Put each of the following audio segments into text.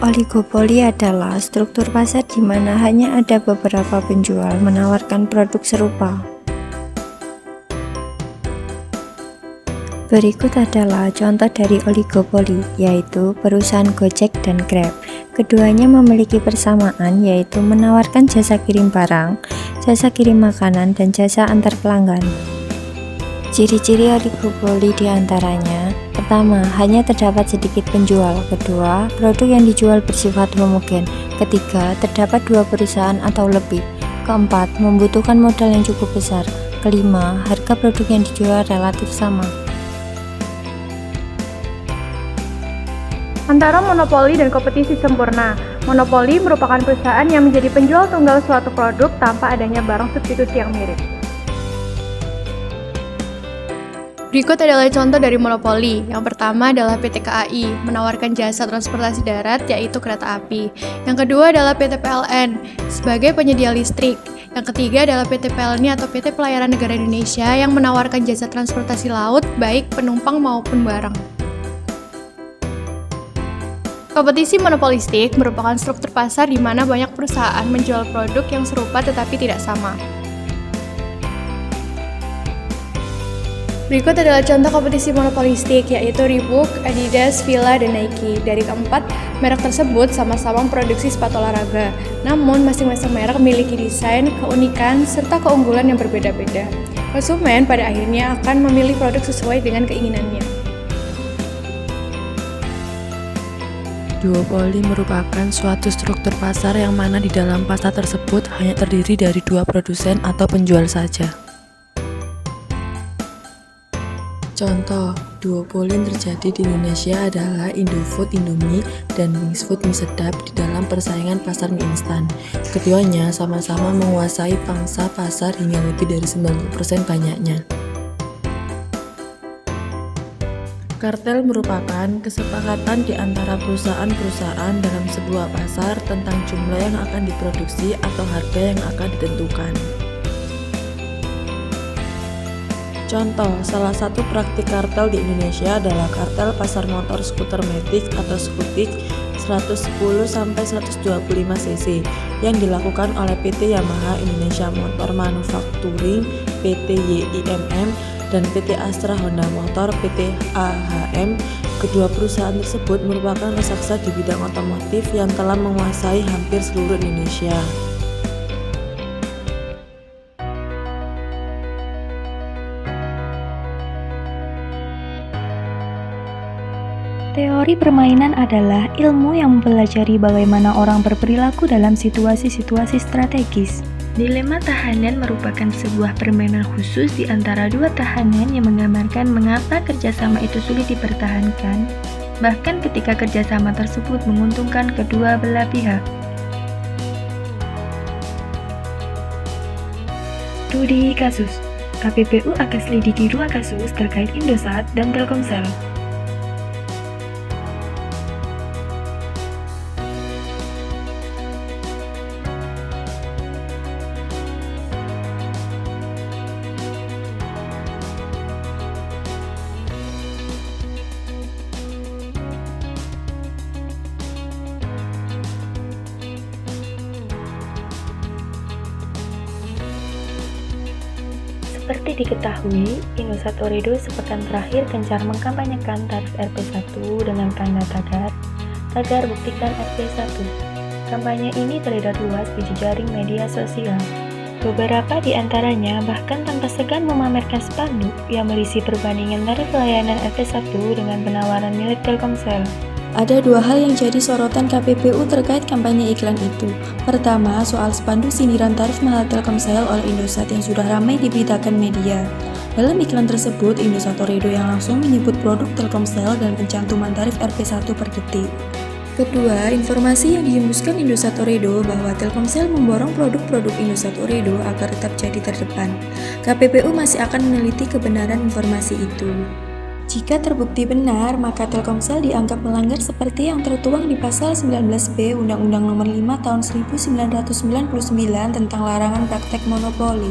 Oligopoli adalah struktur pasar di mana hanya ada beberapa penjual menawarkan produk serupa. Berikut adalah contoh dari oligopoli, yaitu perusahaan Gojek dan Grab. Keduanya memiliki persamaan, yaitu menawarkan jasa kirim barang, jasa kirim makanan, dan jasa antar pelanggan. Ciri-ciri oligopoli diantaranya: pertama, hanya terdapat sedikit penjual. Kedua, produk yang dijual bersifat homogen. Ketiga, terdapat dua perusahaan atau lebih. Keempat, membutuhkan modal yang cukup besar. Kelima, harga produk yang dijual relatif sama. Antara monopoli dan kompetisi sempurna. Monopoli merupakan perusahaan yang menjadi penjual tunggal suatu produk tanpa adanya barang substitusi yang mirip. Berikut adalah contoh dari monopoli. Yang pertama adalah PT KAI, menawarkan jasa transportasi darat yaitu kereta api. Yang kedua adalah PT PLN, sebagai penyedia listrik. Yang ketiga adalah PT PLNI atau PT Pelayaran Negara Indonesia yang menawarkan jasa transportasi laut, baik penumpang maupun barang. Kompetisi monopolistik merupakan struktur pasar di mana banyak perusahaan menjual produk yang serupa tetapi tidak sama. Berikut adalah contoh kompetisi monopolistik, yaitu Reebok, Adidas, Fila, dan Nike. Dari keempat merek tersebut sama-sama memproduksi sepatu olahraga, namun masing-masing merek memiliki desain, keunikan, serta keunggulan yang berbeda-beda. Konsumen pada akhirnya akan memilih produk sesuai dengan keinginannya. Duopoli merupakan suatu struktur pasar yang mana di dalam pasar tersebut hanya terdiri dari dua produsen atau penjual saja. Contoh, duopoli yang terjadi di Indonesia adalah Indofood Indomie dan Wings Food Mie Sedap di dalam persaingan pasar mie instan. Keduanya sama-sama menguasai pangsa pasar hingga lebih dari 90% banyaknya. Kartel merupakan kesepakatan di antara perusahaan-perusahaan dalam sebuah pasar tentang jumlah yang akan diproduksi atau harga yang akan ditentukan. Contoh, salah satu praktik kartel di Indonesia adalah kartel pasar motor skuter Matic atau Skutik 110-125 cc yang dilakukan oleh PT Yamaha Indonesia Motor Manufacturing, PT YIMM, dan PT Astra Honda Motor PT AHM. Kedua perusahaan tersebut merupakan raksasa di bidang otomotif yang telah menguasai hampir seluruh Indonesia. Teori permainan adalah ilmu yang mempelajari bagaimana orang berperilaku dalam situasi-situasi strategis. Dilema tahanan merupakan sebuah permainan khusus di antara dua tahanan yang menggambarkan mengapa kerjasama itu sulit dipertahankan, bahkan ketika kerjasama tersebut menguntungkan kedua belah pihak. Studi kasus. KPPU akan selidiki dua kasus terkait Indosat dan Telkomsel. Seperti diketahui, Indosat Ooredoo sepekan terakhir gencar mengkampanyekan tarif Rp1 dengan tanda tagar buktikan Rp1. Kampanye ini beredar luas di jejaring media sosial. Beberapa di antaranya bahkan tanpa segan memamerkan spanduk yang berisi perbandingan tarif layanan Rp1 dengan penawaran milik Telkomsel. Ada dua hal yang jadi sorotan KPPU terkait kampanye iklan itu. Pertama, soal spanduk sindiran tarif mahal Telkomsel oleh Indosat yang sudah ramai diberitakan media. Dalam iklan tersebut, Indosat Ooredoo yang langsung menyebut produk Telkomsel dan pencantuman tarif Rp1 per detik. Kedua, informasi yang dihembuskan Indosat Ooredoo bahwa Telkomsel memborong produk-produk Indosat Ooredoo agar tetap jadi terdepan. KPPU masih akan meneliti kebenaran informasi itu. Jika terbukti benar, maka Telkomsel dianggap melanggar seperti yang tertuang di Pasal 19B Undang-Undang Nomor 5 Tahun 1999 tentang larangan praktek monopoli.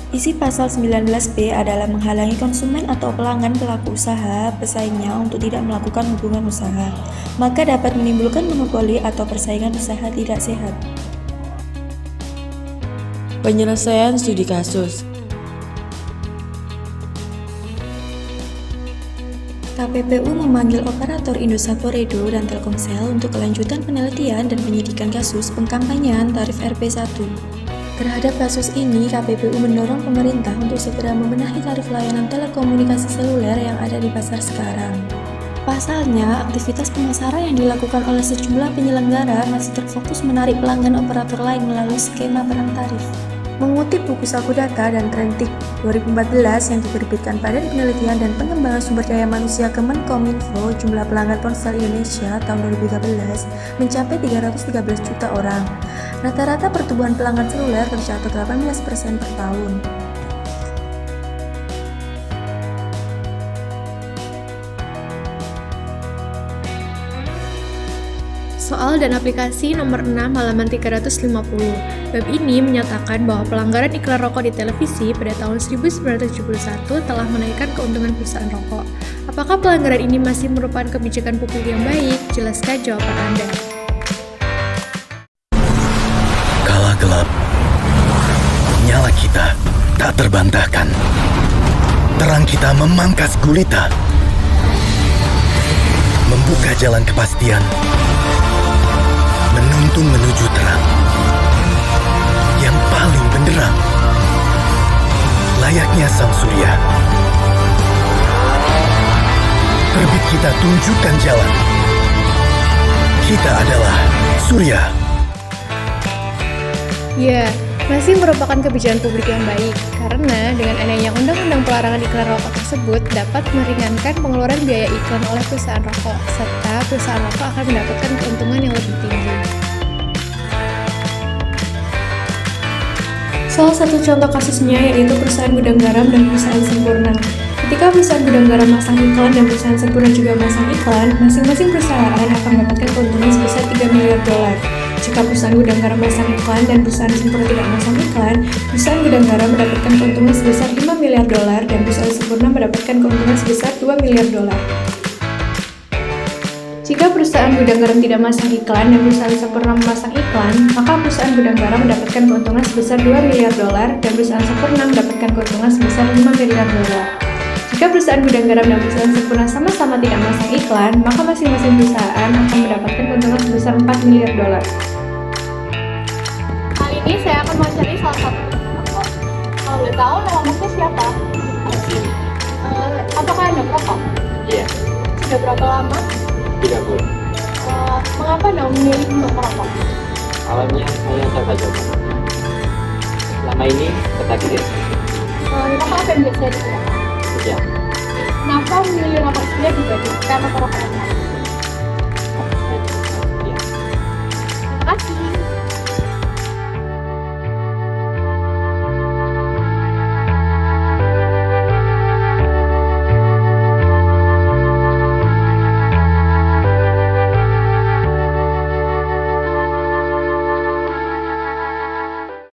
Isi pasal 19B adalah menghalangi konsumen atau pelanggan pelaku usaha pesaingnya untuk tidak melakukan hubungan usaha, maka dapat menimbulkan monopoli atau persaingan usaha tidak sehat. Penyelesaian studi kasus. KPPU memanggil operator Indosat Ooredoo dan Telkomsel untuk kelanjutan penelitian dan penyidikan kasus pengkampanyean tarif Rp1. Terhadap kasus ini, KPPU mendorong pemerintah untuk segera membenahi tarif layanan telekomunikasi seluler yang ada di pasar sekarang. Pasalnya, aktivitas pemasaran yang dilakukan oleh sejumlah penyelenggara masih terfokus menarik pelanggan operator lain melalui skema perang tarif. Mengutip buku saku data dan Trentik 2014 yang diterbitkan Badan Penelitian dan Pengembangan Sumber Daya Manusia Kemenkominfo, jumlah pelanggan ponsel Indonesia tahun 2013 mencapai 313 juta orang. Rata-rata pertumbuhan pelanggan seluler tercatat 18% per tahun. Soal dan aplikasi nomor 6 halaman 350. Bab ini menyatakan bahwa pelanggaran iklan rokok di televisi pada tahun 1971 telah menaikkan keuntungan perusahaan rokok. Apakah pelanggaran ini masih merupakan kebijakan publik yang baik? Jelaskan jawaban Anda. Kala gelap, nyala kita tak terbantahkan. Terang kita memangkas gulita, membuka jalan kepastian, menuntun menuju terang yang paling benderang, layaknya sang surya. Terbit kita tunjukkan jalan. Kita adalah surya. Ya, masih merupakan kebijakan publik yang baik, karena dengan adanya undang-undang pelarangan iklan rokok tersebut dapat meringankan pengeluaran biaya iklan oleh perusahaan rokok, serta perusahaan rokok akan mendapatkan keuntungan yang lebih tinggi. Salah satu contoh kasusnya yaitu perusahaan gudang garam dan perusahaan Sempurna. Ketika perusahaan gudang garam masang iklan dan perusahaan Sempurna juga masang iklan, masing-masing perusahaan akan mendapatkan keuntungan sebesar 3 miliar dolar. Jika perusahaan gudang garam masang iklan dan perusahaan Sempurna tidak masang iklan, perusahaan gudang garam mendapatkan keuntungan sebesar 5 miliar dolar dan perusahaan Sempurna mendapatkan keuntungan sebesar 2 miliar dolar. Jika perusahaan gudang garam tidak masang iklan dan perusahaan Sempurna memasang iklan, maka perusahaan gudang garam mendapatkan keuntungan sebesar 2 miliar dolar dan perusahaan Sempurna mendapatkan keuntungan sebesar 5 miliar dolar. Jika perusahaan gudang garam dan perusahaan Sempurna sama-sama tidak memasang iklan, maka masing-masing perusahaan akan mendapatkan keuntungan sebesar 4 miliar dolar. Kali ini saya akan mencari salah satu perokok. Kalau boleh tahu nama Masnya siapa? Apakah Anda perokok? Iya, Sudah berapa lama? 3 bulan. Mengapa Anda memilih untuk merokok? Awalnya saya coba. Selama ini ketagihan. Rokok apa yang biasa digunakan? Ya, Kenapa memilih rokok sendiri dibandingkan rokok yang lain?